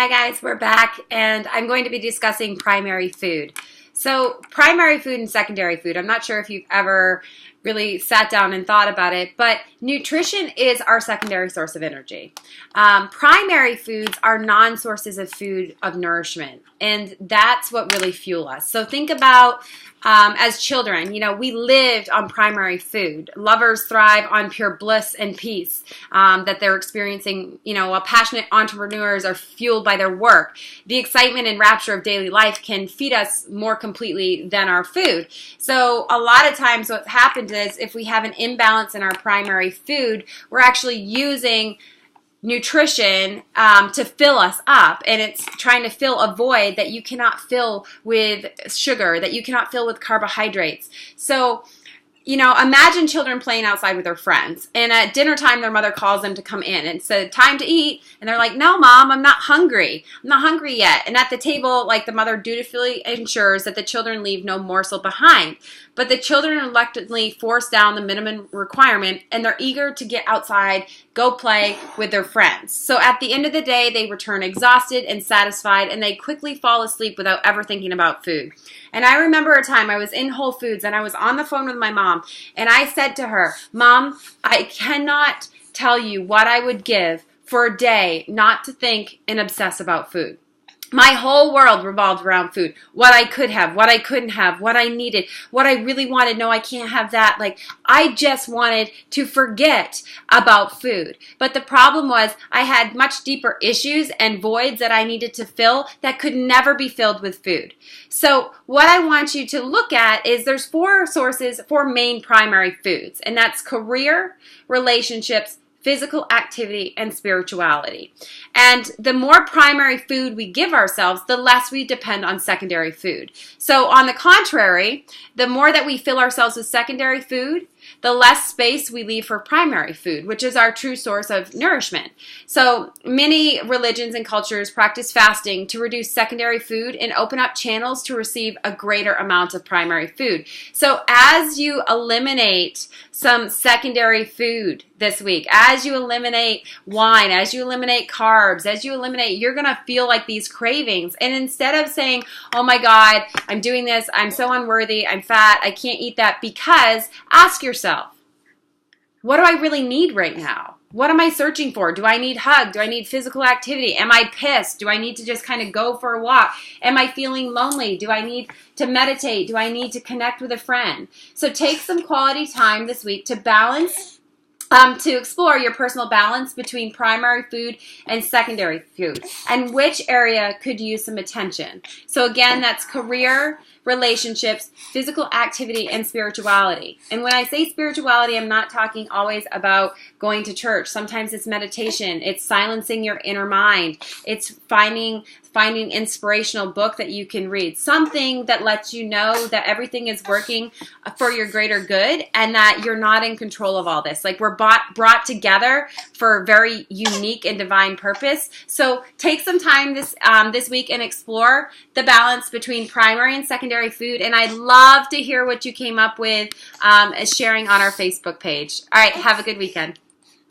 Hi guys, we're back and I'm going to be discussing primary food. So primary food and secondary food, I'm not sure if you've ever really sat down and thought about it, but nutrition is our secondary source of energy. Primary foods are non-sources of food of nourishment, and that's what really fuel us. So think about as children, we lived on primary food. Lovers thrive on pure bliss and peace that they're experiencing, while passionate entrepreneurs are fueled by their work. The excitement and rapture of daily life can feed us more completely than our food. So a lot of times what happens is if we have an imbalance in our primary food, we're actually using nutrition to fill us up, and it's trying to fill a void that you cannot fill with sugar, that you cannot fill with carbohydrates. So imagine children playing outside with their friends, and at dinner time their mother calls them to come in and said, time to eat, and they're like, no mom, I'm not hungry yet. And at the table, the mother dutifully ensures that the children leave no morsel behind, but the children reluctantly force down the minimum requirement, and they're eager to get outside, go play with their friends. So at the end of the day, they return exhausted and satisfied, and they quickly fall asleep without ever thinking about food. And I remember a time I was in Whole Foods and I was on the phone with my mom, and I said to her, Mom, I cannot tell you what I would give for a day not to think and obsess about food. My whole world revolved around food. What I could have, what I couldn't have, what I needed, what I really wanted. No, I can't have that. I just wanted to forget about food. But the problem was I had much deeper issues and voids that I needed to fill that could never be filled with food. So what I want you to look at is there's four main primary foods, and that's career, relationships, physical activity, and spirituality. And the more primary food we give ourselves, the less we depend on secondary food. So on the contrary, the more that we fill ourselves with secondary food, the less space we leave for primary food, which is our true source of nourishment. So many religions and cultures practice fasting to reduce secondary food and open up channels to receive a greater amount of primary food. So as you eliminate some secondary food this week, as you eliminate wine, as you eliminate carbs, you're going to feel like these cravings. And instead of saying, oh my God, I'm doing this, I'm so unworthy, I'm fat, I can't eat that, because ask yourself, what do I really need right now? What am I searching for? Do I need hug? Do I need physical activity? Am I pissed? Do I need to just kind of go for a walk? Am I feeling lonely? Do I need to meditate? Do I need to connect with a friend? So take some quality time this week to balance, to explore your personal balance between primary food and secondary food, and which area could use some attention. So again, that's career, relationships, physical activity, and spirituality. And when I say spirituality, I'm not talking always about going to church. Sometimes it's meditation. It's silencing your inner mind. It's finding inspirational book that you can read. Something that lets you know that everything is working for your greater good and that you're not in control of all this. We're brought together for a very unique and divine purpose. So take some time this week and explore the balance between primary and secondary food. And I'd love to hear what you came up with sharing on our Facebook page. All right, have a good weekend.